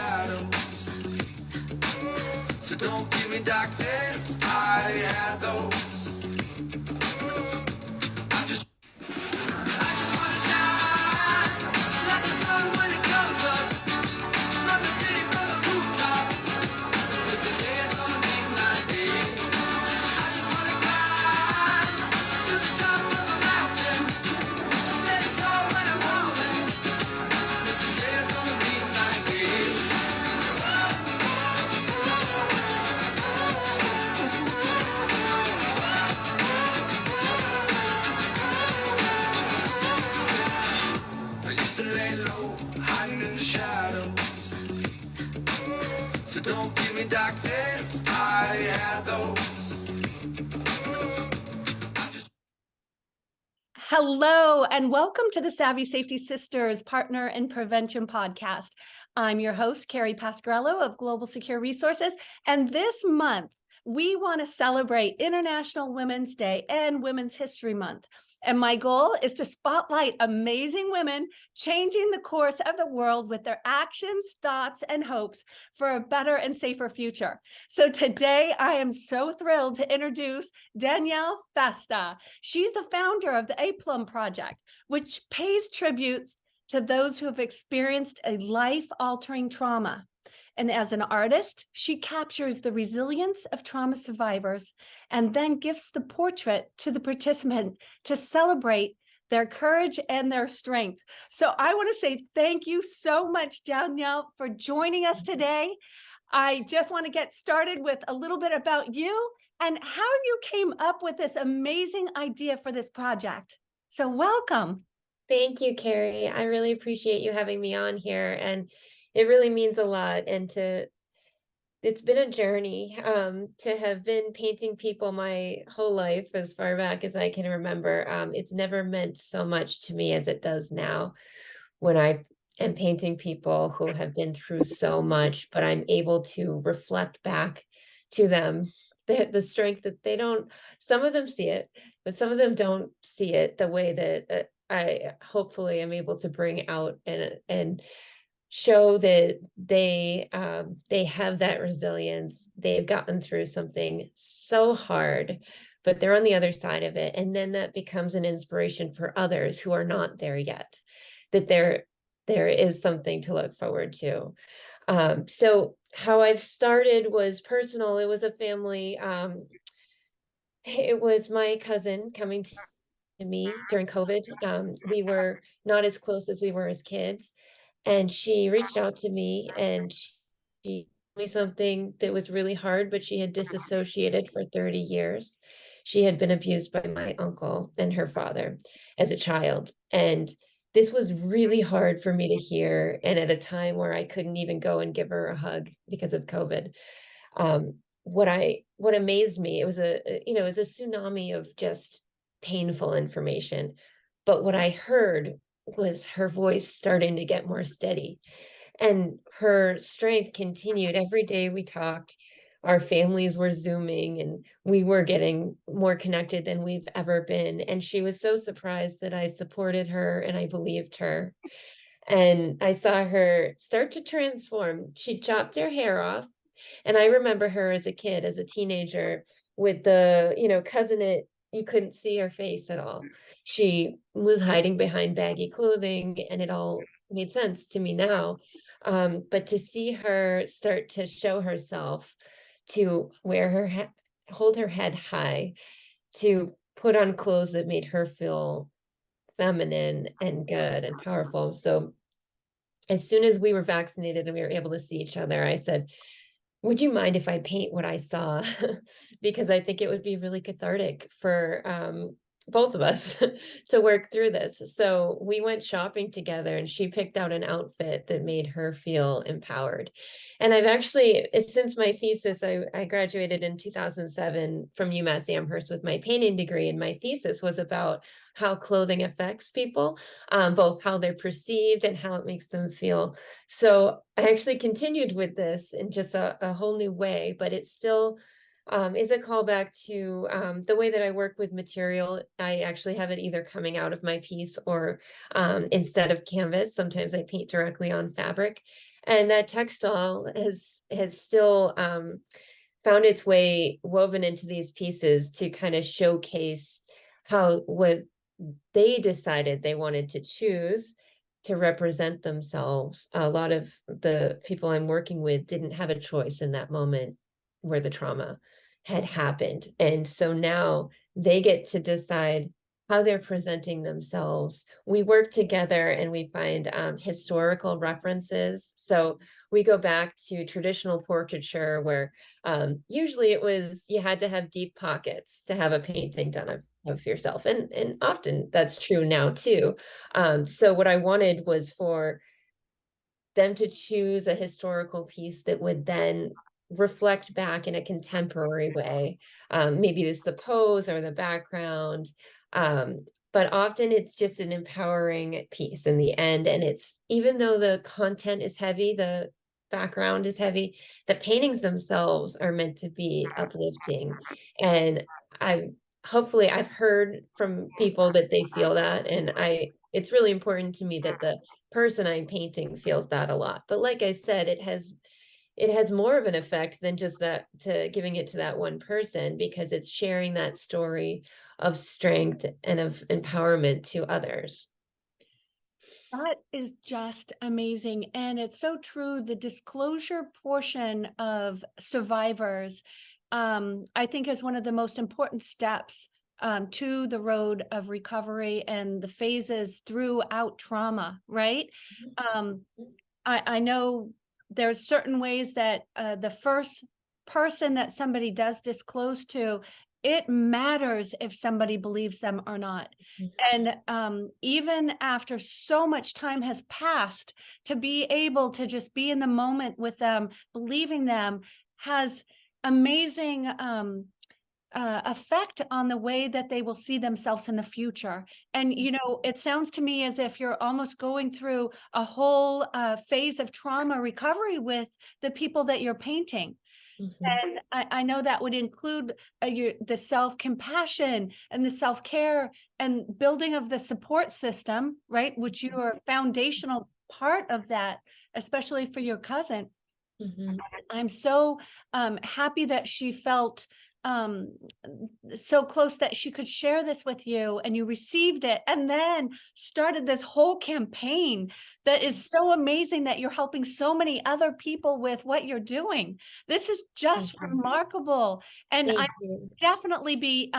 shadows. So don't give me darkness, I had those. I just wanna shine like the sun when it comes up. Run the city from the rooftops. 'Cause today is gonna be my day. I just wanna climb to the top of a mountain. Stand tall when I'm falling. 'Cause today is gonna be my day. I used to lay low, hiding in the shadows. So don't give me darkness, I had those. Hello, and welcome to the Savvy Safety Sisters Partner in Prevention podcast. I'm your host, Carrie Pasquarello of Global Secure Resources, and this month, we want to celebrate International Women's Day and Women's History Month. And my goal is to spotlight amazing women changing the course of the world with their actions, thoughts, and hopes for a better and safer future. So today, I am so thrilled to introduce Danielle Festa. She's the founder of the Aplomb Project, which pays tribute to those who have experienced a life-altering trauma. And as an artist, she captures the resilience of trauma survivors and then gives the portrait to the participant to celebrate their courage and their strength. So I want to say thank you so much, Danielle, for joining us today. I just want to get started with a little bit about you and how you came up with this amazing idea for this project. So welcome. Thank you, Carrie. I really appreciate you having me on here, and it really means a lot. And it's been a journey to have been painting people my whole life, as far back as I can remember. It's never meant so much to me as it does now when I am painting people who have been through so much, but I'm able to reflect back to them the strength that they don't, some of them see it, but some of them don't see it the way that I hopefully am able to bring out and show that they have that resilience. They've gotten through something so hard, but they're on the other side of it. And then that becomes an inspiration for others who are not there yet, that there is something to look forward to. So how I've started was personal. It was a family. It was my cousin coming to me during COVID. We were not as close as we were as kids. And she reached out to me and she told me something that was really hard, but she had disassociated for 30 years. She had been abused by my uncle and her father as a child. And this was really hard for me to hear. And at a time where I couldn't even go and give her a hug because of COVID. What amazed me, it was it was a tsunami of just painful information. But what I heard was her voice starting to get more steady, and her strength continued. Every day we talked, our families were Zooming, and we were getting more connected than we've ever been. And she was so surprised that I supported her and I believed her. And I saw her start to transform. She chopped her hair off. And I remember her as a kid, as a teenager, with the, cousin it, you couldn't see her face at all. She was hiding behind baggy clothing, and it all made sense to me now. But to see her start to show herself, to wear hold her head high, to put on clothes that made her feel feminine and good and powerful. So as soon as we were vaccinated and we were able to see each other, I said, would you mind if I paint what I saw? Because I think it would be really cathartic for both of us to work through this. So we went shopping together and she picked out an outfit that made her feel empowered. And I've actually, since my thesis, I graduated in 2007 from UMass Amherst with my painting degree. And my thesis was about how clothing affects people, both how they're perceived and how it makes them feel. So I actually continued with this in just a whole new way, but it still is a callback to the way that I work with material. I actually have it either coming out of my piece or instead of canvas. Sometimes I paint directly on fabric. And that textile has still found its way woven into these pieces to kind of showcase how what they decided they wanted to choose to represent themselves. A lot of the people I'm working with didn't have a choice in that moment where the trauma had happened. And so now they get to decide how they're presenting themselves. We work together and we find historical references. So we go back to traditional portraiture where usually it was you had to have deep pockets to have a painting done of yourself. And often that's true now too. So what I wanted was for them to choose a historical piece that would then reflect back in a contemporary way. Maybe it's the pose or the background. But often it's just an empowering piece in the end. And it's even though the content is heavy, the background is heavy, the paintings themselves are meant to be uplifting. And I hopefully I've heard from people that they feel that. And it's really important to me that the person I'm painting feels that a lot. But like I said, it has more of an effect than just that to giving it to that one person, because it's sharing that story of strength and of empowerment to others. That is just amazing. And it's so true. The disclosure portion of survivors, I think, is one of the most important steps to the road of recovery and the phases throughout trauma, right? Um, I know there's certain ways that the first person that somebody does disclose to, it matters if somebody believes them or not. And even after so much time has passed, to be able to just be in the moment with them, believing them, has amazing effect on the way that they will see themselves in the future. And, you know, it sounds to me as if you're almost going through a whole phase of trauma recovery with the people that you're painting. Mhm. And I know that would include the self-compassion and the self-care and building of the support system, right? Which you are a foundational part of that, especially for your cousin. Mhm. I'm so happy that she felt um, so close that she could share this with you and you received it and then started this whole campaign that is so amazing that you're helping so many other people with what you're doing. This is just Thank you. remarkable. And I Thank you. definitely be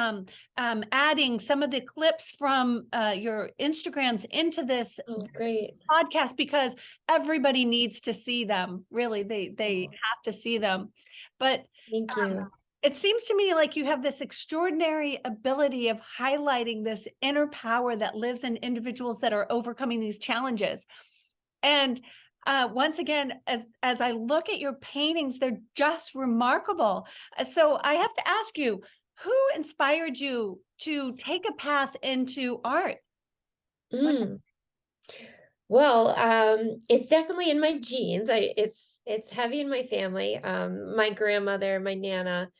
adding some of the clips from your Instagrams into this Oh, great. podcast because everybody needs to see them. Really, they have to see them. But Thank you. it seems to me like you have this extraordinary ability of highlighting this inner power that lives in individuals that are overcoming these challenges. And once again, as I look at your paintings, they're just remarkable. So I have to ask you, who inspired you to take a path into art? Mm. Well, it's definitely in my genes. It's heavy in my family. My grandmother, my Nana,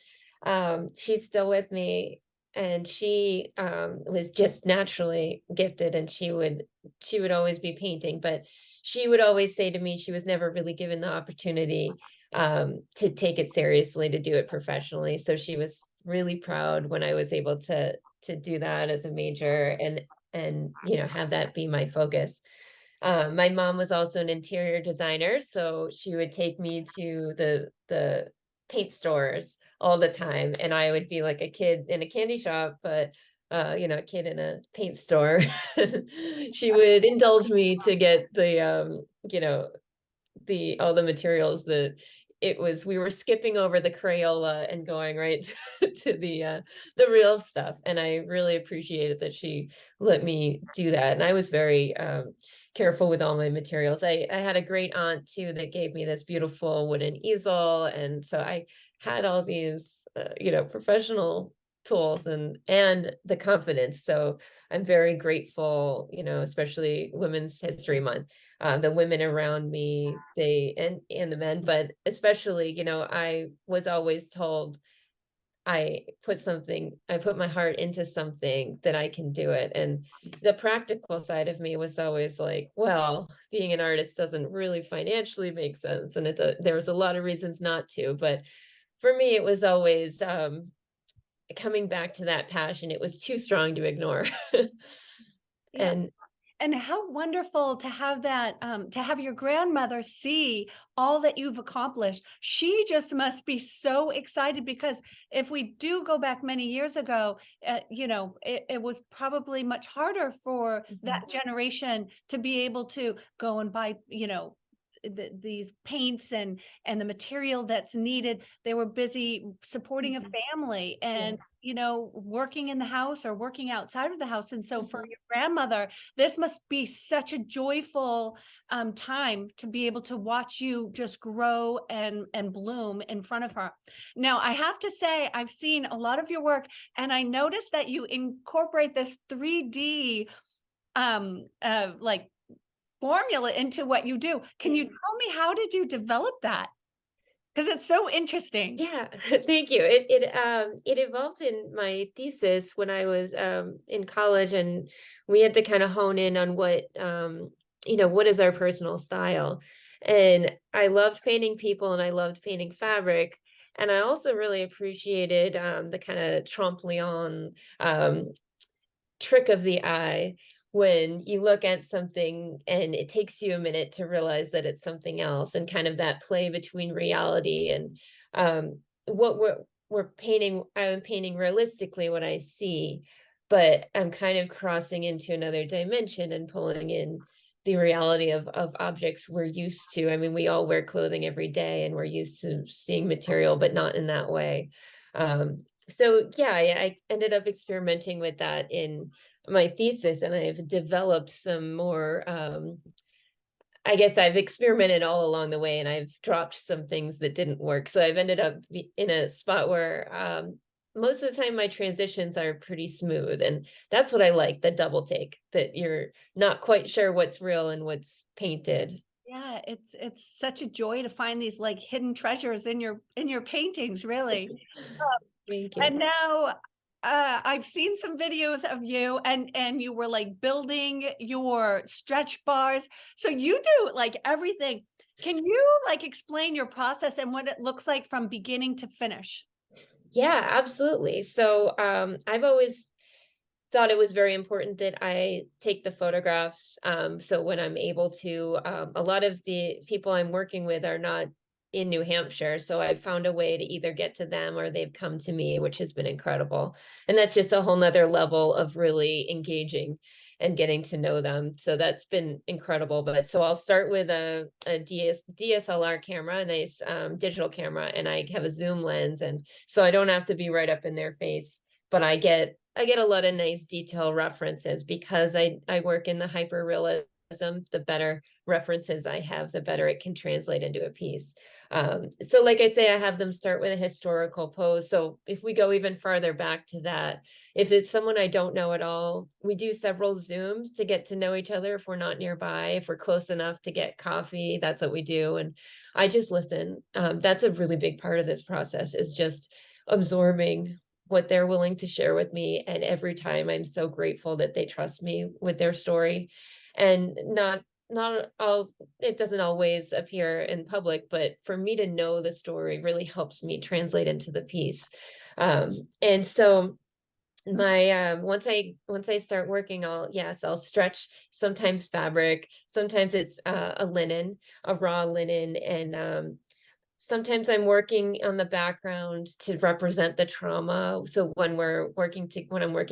she's still with me, and she was just naturally gifted, and she would always be painting, but she would always say to me she was never really given the opportunity to take it seriously, to do it professionally. So she was really proud when I was able to do that as a major and have that be my focus. My mom was also an interior designer, so she would take me to the paint stores all the time, and I would be like a kid in a candy shop, but a kid in a paint store. She would indulge me to get the all the materials that we were skipping over the Crayola and going right to the real stuff. And I really appreciated that she let me do that. And I was very careful with all my materials. I had a great aunt too that gave me this beautiful wooden easel. And so I had all these professional tools and the confidence. So I'm very grateful, especially Women's History Month, the women around me, and the men, but especially, I was always told I put my heart into something, that I can do it. And the practical side of me was always like, well, being an artist doesn't really financially make sense. And there was a lot of reasons not to, but for me, it was always coming back to that passion. It was too strong to ignore. Yeah. And And how wonderful to have that, to have your grandmother see all that you've accomplished. She just must be so excited, because if we do go back many years ago, it was probably much harder for that generation to be able to go and buy, these paints and the material that's needed. They were busy supporting a family and working in the house or working outside of the house. And so for your grandmother, this must be such a joyful time to be able to watch you just grow and bloom in front of her. Now, I have to say, I've seen a lot of your work, and I noticed that you incorporate this 3D like formula into what you do. Can you tell me, how did you develop that? Because it's so interesting. Yeah, thank you. It evolved in my thesis when I was in college, and we had to kind of hone in on what is our personal style. And I loved painting people, and I loved painting fabric. And I also really appreciated the kind of trompe l'oeil trick of the eye, when you look at something and it takes you a minute to realize that it's something else, and kind of that play between reality and what we're painting. I'm painting realistically what I see, but I'm kind of crossing into another dimension and pulling in the reality of objects we're used to. I mean, we all wear clothing every day, and we're used to seeing material, but not in that way. So yeah, I ended up experimenting with that in my thesis, and I've developed some more. I guess I've experimented all along the way, and I've dropped some things that didn't work. So I've ended up in a spot where most of the time my transitions are pretty smooth, and that's what I like, the double take, that you're not quite sure what's real and what's painted. Yeah, it's such a joy to find these like hidden treasures in your paintings, really. Thank And you. now I've seen some videos of you, and you were like building your stretch bars. So you do like everything. Can you like explain your process and what it looks like from beginning to finish? Yeah, absolutely. So I've always thought it was very important that I take the photographs. So when I'm able to, a lot of the people I'm working with are not in New Hampshire. So I've found a way to either get to them, or they've come to me, which has been incredible. And that's just a whole nother level of really engaging and getting to know them. So that's been incredible. But so I'll start with a DSLR camera, a nice digital camera, and I have a zoom lens. And so I don't have to be right up in their face, but I get a lot of nice detail references, because I work in the hyper realism. The better references I have, the better it can translate into a piece. So like I say, I have them start with a historical pose. So if we go even farther back to that, if it's someone I don't know at all, we do several Zooms to get to know each other. If we're not nearby, if we're close enough to get coffee, that's what we do. And I just listen. That's a really big part of this process, is just absorbing what they're willing to share with me. And every time, I'm so grateful that they trust me with their story. And not all, it doesn't always appear in public, but for me to know the story really helps me translate into the piece. And so my once I start working, I'll stretch, sometimes fabric, sometimes it's a linen, a raw linen. And sometimes I'm working on the background to represent the trauma. So when I'm working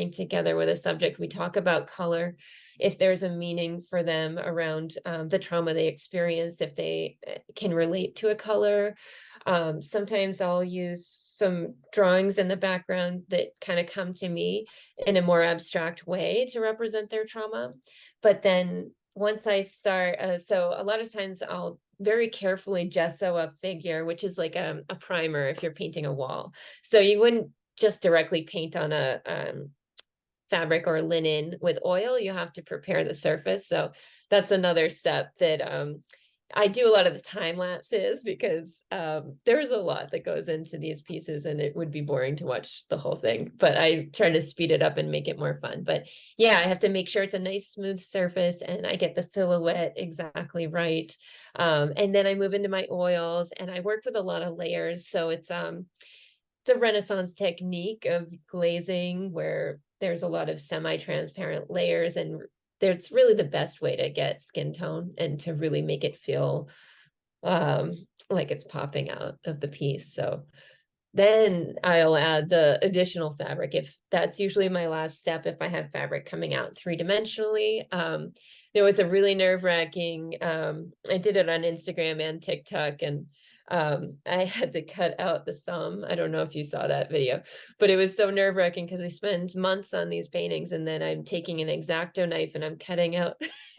together with a subject, we talk about color, if there's a meaning for them around the trauma they experience, if they can relate to a color. Sometimes I'll use some drawings in the background that kind of come to me in a more abstract way to represent their trauma. But then once I start, so a lot of times I'll very carefully gesso a figure, which is like a primer if you're painting a wall. So you wouldn't just directly paint on a fabric or linen with oil. You have to prepare the surface. So that's another step that I do a lot of the time lapses because there's a lot that goes into these pieces, and it would be boring to watch the whole thing, but I try to speed it up and make it more fun. But yeah, I have to make sure it's a nice smooth surface and I get the silhouette exactly right. And then I move into my oils, and I work with a lot of layers. So it's a Renaissance technique of glazing where there's a lot of semi-transparent layers, and it's really the best way to get skin tone and to really make it feel like it's popping out of the piece. So then I'll add the additional fabric. If that's usually my last step, if I have fabric coming out three-dimensionally. There was a really nerve-wracking, I did it on Instagram and TikTok, and I had to cut out the thumb. I don't know if you saw that video, but it was so nerve-wracking because I spend months on these paintings, and then I'm taking an X-Acto knife and I'm cutting out.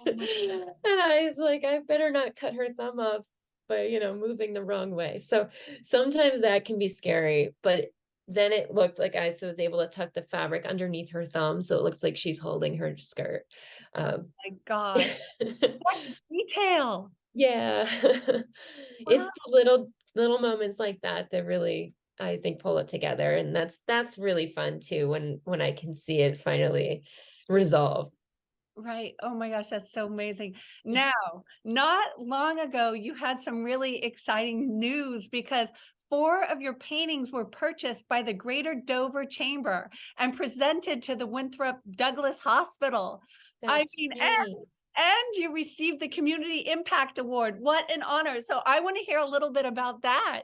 And I was like, I better not cut her thumb off by, moving the wrong way. So sometimes that can be scary, but then it looked like I was able to tuck the fabric underneath her thumb, so it looks like she's holding her skirt. My gosh, such detail. Yeah. It's Wow. the little moments like that that really, I think, pull it together. And that's really fun too, when I can see it finally resolve. Right. Oh my gosh, that's so amazing. Now, not long ago, you had some really exciting news because 4 of your paintings were purchased by the Greater Dover Chamber and presented to the Winthrop Douglas Hospital. I That's mean, great. and you received the Community Impact Award. What an honor. So I want to hear a little bit about that.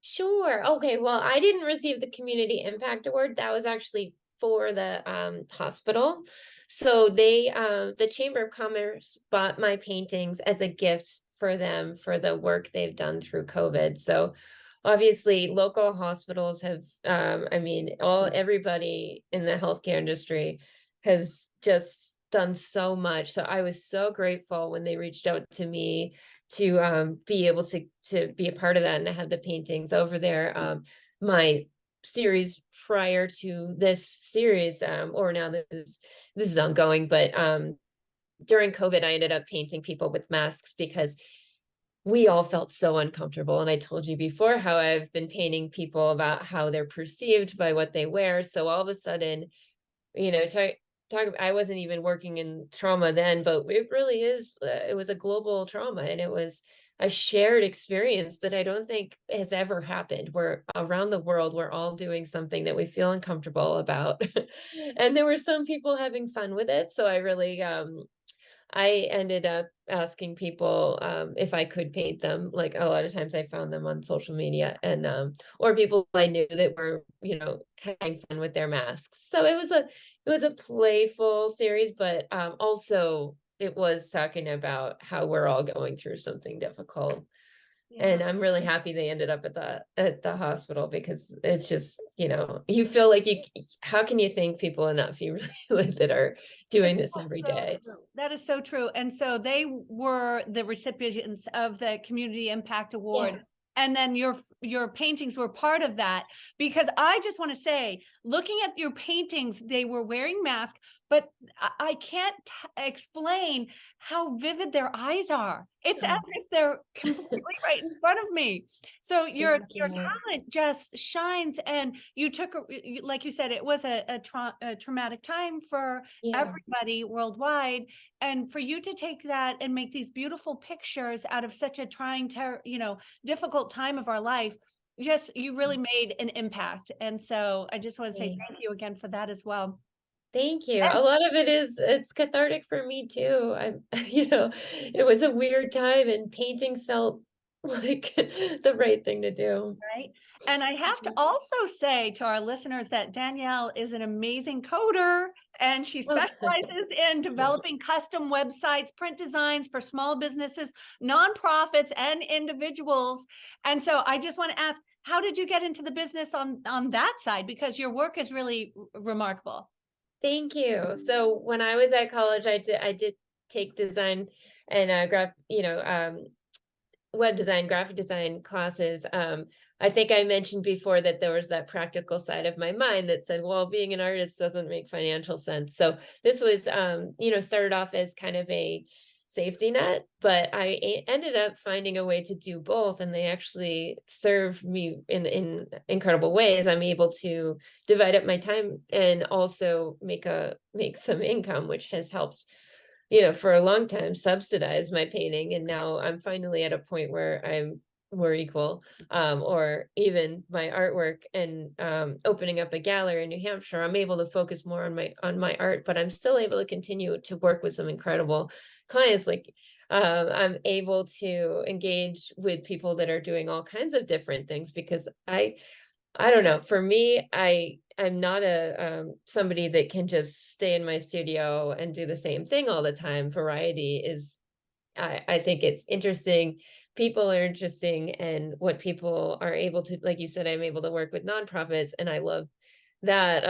Sure. Okay. Well, I didn't receive the Community Impact Award. That was actually for the hospital. So the Chamber of Commerce bought my paintings as a gift for them for the work they've done through COVID. So obviously local hospitals have, I mean, everybody in the healthcare industry has just done so much. So I was so grateful when they reached out to me to be able to be a part of that and to have the paintings over there. My series prior to this series, or now this is ongoing, but during COVID, I ended up painting people with masks because we all felt so uncomfortable. And I told you before how I've been painting people about how they're perceived by what they wear. So all of a sudden, I wasn't even working in trauma then, but it really is, it was a global trauma, and it was a shared experience that I don't think has ever happened, where around the world we're all doing something that we feel uncomfortable about. And there were some people having fun with it. So I ended up asking people if I could paint them. Like a lot of times I found them on social media, and or people I knew that were, having fun with their masks. So it was a playful series, but also it was talking about how we're all going through something difficult. Yeah. And I'm really happy they ended up at the hospital, because it's just, you feel like how can you thank people enough, you really that are doing this every So day. true. That is so true. And so they were the recipients of the Community Impact Yeah. Award. And then your paintings were part of that, because I just want to say, looking at your paintings, they were wearing masks, but I can't explain how vivid their eyys are. It's as if they're completely right in front of me. So your Thank you. talent just shines, and you took, like you said, it was a traumatic time for Yeah. everybody worldwide, and for you to take that and make these beautiful pictures out of such a trying, difficult time of our life, just you really made an impact. And so I just want to say Thanks. thank you again for that as well. Thank you. A lot of it's cathartic for me too. It was a weird time, and painting felt like the right thing to do. Right. And I have to also say to our listeners that Danielle is an amazing coder, and she Oh, specializes in developing custom websites, print designs for small businesses, nonprofits, and individuals. And so I just want to ask, how did you get into the business on that side? Because your work is really remarkable. thank you. So when I was at college, I did take design and web design, graphic design classes. I think I mentioned before that there was that practical side of my mind that said, well, being an artist doesn't make financial sense. So this was, started off as kind of a safety net, but I ended up finding a way to do both, and they actually serve me in incredible ways. I'm able to divide up my time and also make some income, which has helped, for a long time subsidize my painting. And now I'm finally at a point where we're equal, or even my artwork, and opening up a gallery in New Hampshire, I'm able to focus more on my art, but I'm still able to continue to work with some incredible clients. Like, I'm able to engage with people that are doing all kinds of different things, because I don't know. For me, I'm not a somebody that can just stay in my studio and do the same thing all the time. Variety is, I think it's interesting. People are interesting, and what people are able to, like you said, I'm able to work with nonprofits, and I love that.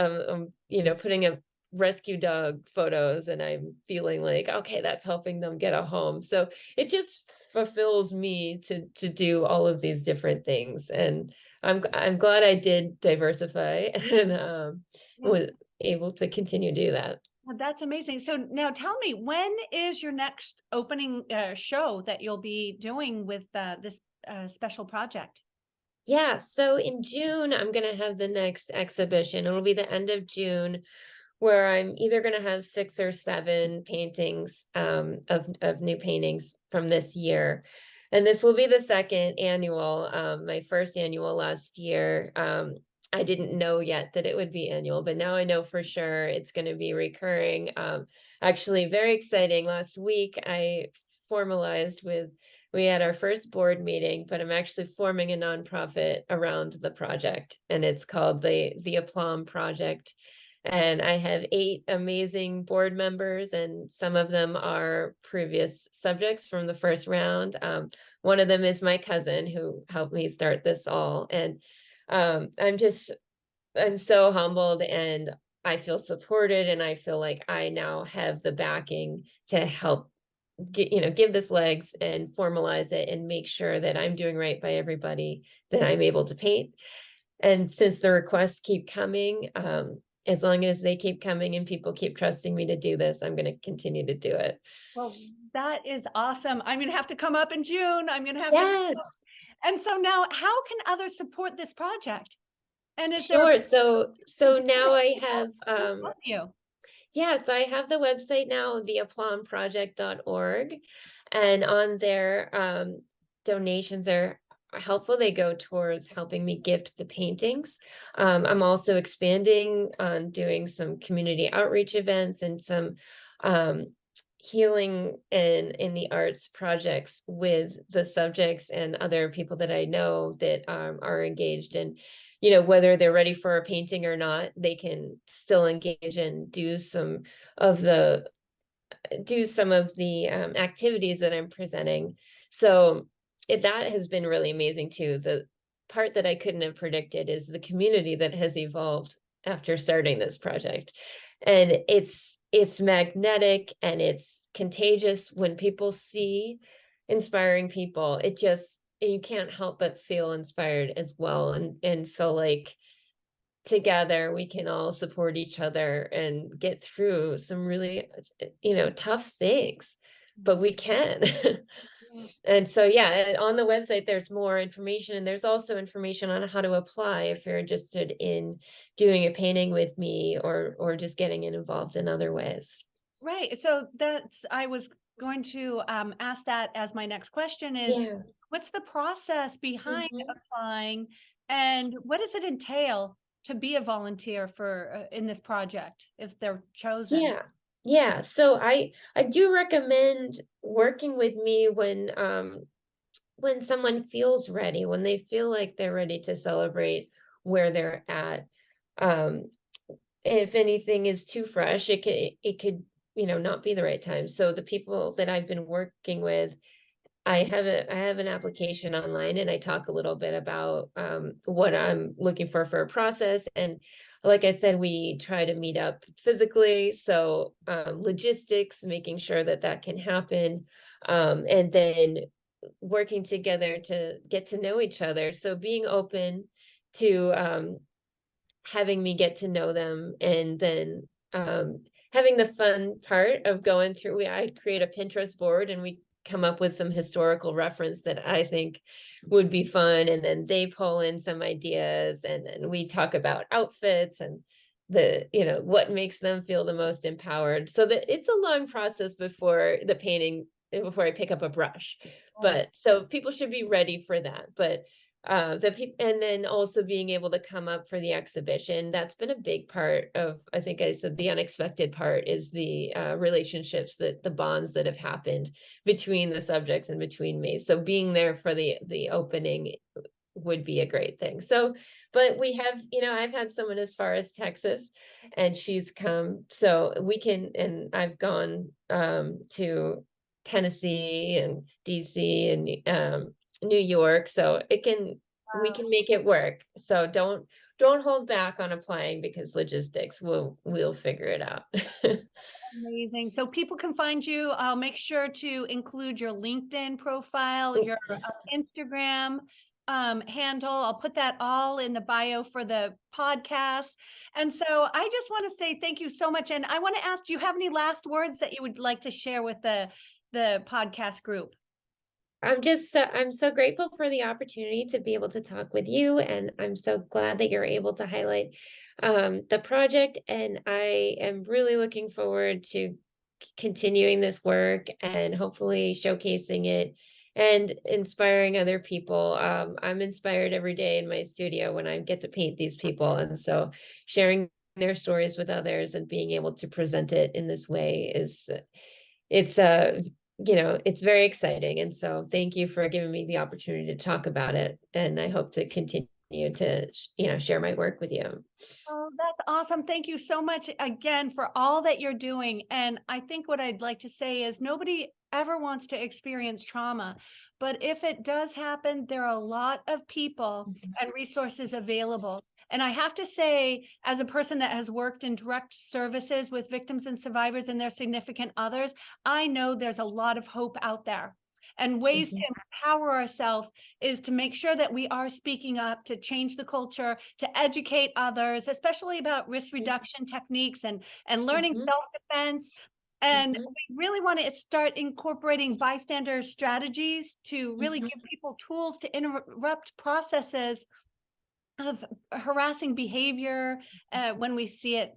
Putting up rescue dog photos, and I'm feeling like, okay, that's helping them get a home. So it just fulfills me to do all of these different things, and I'm glad I did diversify and Yeah. was able to continue to do that. Well, that's amazing. So now tell me, when is your next opening show that you'll be doing with this special project? Yeah, so in June, I'm going to have the next exhibition. It'll be the end of June, where I'm either going to have 6 or 7 paintings, of new paintings from this year. And this will be the second annual. My first annual last year, I didn't know yet that it would be annual, but now I know for sure it's going to be recurring. Actually, very exciting. Last week, we had our first board meeting, but I'm actually forming a nonprofit around the project, and it's called the Aplomb Project. And I have 8 amazing board members, and some of them are previous subjects from the first round. One of them is my cousin, who helped me start this all. And I'm so humbled, and I feel supported, and I feel like I now have the backing to help give this legs and formalize it and make sure that I'm doing right by everybody that I'm able to paint. And since the requests keep coming, as long as they keep coming and people keep trusting me to do this, I'm going to continue to do it. Well, that is awesome. I'm going to have to come up in June. I'm going to have to. Yes, And so now, how can others support this project? And is there sure. So now I have, help you? yeah, so I have the website now, theaplombproject.org, and on there, donations are helpful. They go towards helping me gift the paintings. I'm also expanding on doing some community outreach events and some healing and in the arts projects with the subjects and other people that I know that are engaged in, whether they're ready for a painting or not, they can still engage and do some of the activities that I'm presenting. So that has been really amazing too. The part that I couldn't have predicted is the community that has evolved after starting this project. And it's magnetic, and it's contagious. When people see inspiring people, you can't help but feel inspired as well, and feel like together we can all support each other and get through some really tough things, but we can. And so, yeah, on the website there's more information, and there's also information on how to apply if you're interested in doing a painting with me, or just getting involved in other ways. Right. So I was going to ask that as my next question is, Yeah. what's the process behind Mhm. applying, and what does it entail to be a volunteer for in this project if they're chosen? Yeah. Yeah. So I do recommend working with me when someone feels ready, when they feel like they're ready to celebrate where they're at. Um, if anything is too fresh, it could not be the right time. So the people that I've been working with, I have an application online, and I talk a little bit about what I'm looking for a process. And like I said, we try to meet up physically. So logistics, making sure that can happen. And then working together to get to know each other. So being open to having me get to know them, and then having the fun part of going through. I create a Pinterest board and we come up with some historical reference that I think would be fun, and then they pull in some ideas, and then we talk about outfits and what makes them feel the most empowered. So that it's a long process before the painting, before I pick up a brush. But so people should be ready for that. But and then also being able to come up for the exhibition, that's been a big part of, I think I said the unexpected part is the relationships, that the bonds that have happened between the subjects and between me. So being there for the opening would be a great thing. So, but we have, I've had someone as far as Texas, and she's come, so we can, and I've gone to Tennessee and DC and New York, so we can make it work. So don't hold back on applying, because logistics, we'll figure it out. Amazing. So people can find you. I'll make sure to include your LinkedIn profile, your Instagram handle. I'll put that all in the bio for the podcast. And so I just want to say thank you so much. And I want to ask, do you have any last words that you would like to share with the podcast group? I'm so grateful for the opportunity to be able to talk with you, and I'm so glad that you're able to highlight the project, and I am really looking forward to continuing this work and hopefully showcasing it and inspiring other people. I'm inspired every day in my studio when I get to paint these people, and so sharing their stories with others and being able to present it in this way it's it's very exciting. And so thank you for giving me the opportunity to talk about it. And I hope to continue to, share my work with you. Oh, that's awesome. Thank you so much again for all that you're doing. And I think what I'd like to say is nobody ever wants to experience trauma, but if it does happen, there are a lot of people and resources available. And I have to say, as a person that has worked in direct services with victims and survivors and their significant others, I know there's a lot of hope out there. And ways to empower ourselves is to make sure that we are speaking up, to change the culture, to educate others, especially about risk reduction techniques and learning self-defense. And we really want to start incorporating bystander strategies to really give people tools to interrupt processes of harassing behavior when we see it.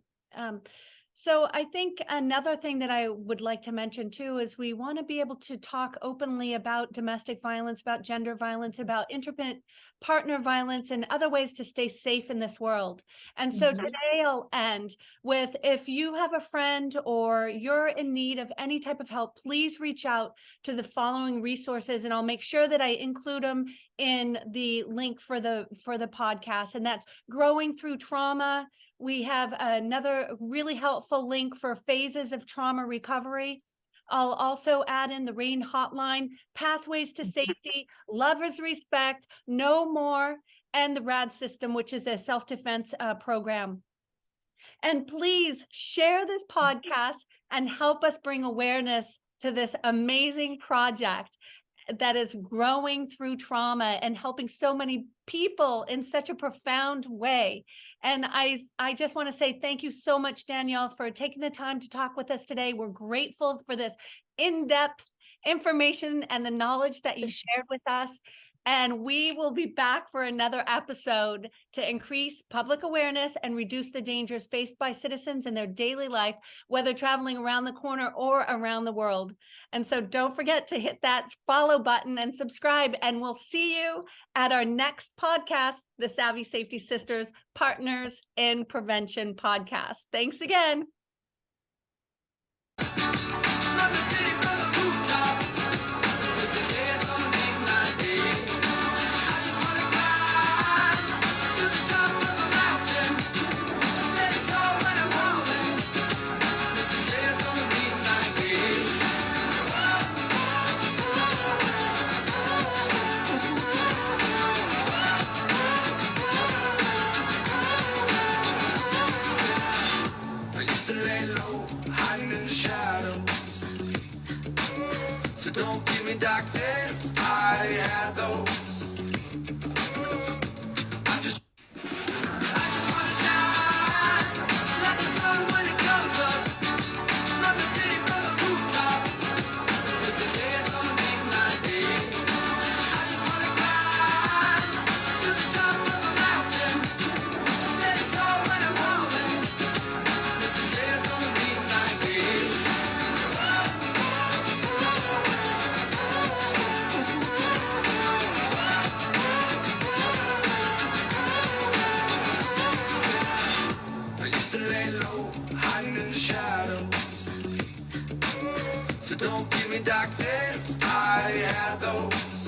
So I think another thing that I would like to mention too is we want to be able to talk openly about domestic violence, about gender violence, about intimate partner violence, and other ways to stay safe in this world. And so today I'll end with, if you have a friend or you're in need of any type of help, please reach out to the following resources, and I'll make sure that I include them in the link for the podcast. And that's Growing Through Trauma. We have another really helpful link for phases of trauma recovery. I'll also add in the RAIN hotline, Pathways to Safety, Love is Respect, No More, and the RAD system, which is a self-defense program. And please share this podcast and help us bring awareness to this amazing project that is growing through trauma and helping so many people in such a profound way. And I just want to say thank you so much, Danielle, for taking the time to talk with us today. We're grateful for this in-depth information and the knowledge that you shared with us. And we will be back for another episode to increase public awareness and reduce the dangers faced by citizens in their daily life, whether traveling around the corner or around the world. And so don't forget to hit that follow button and subscribe. And we'll see you at our next podcast, the Savvy Safety Sisters Partners in Prevention podcast. Thanks again. Run the city from the rooftops. 'Cause today is gonna make my day. I just wanna climb to the top of a mountain. Stand tall when I'm rolling. 'Cause today is gonna make my day. I used to lay low, hiding in the shadows. So don't give me darkness, I had those. I just wanna shine like the sun when it comes up. darkness, I had those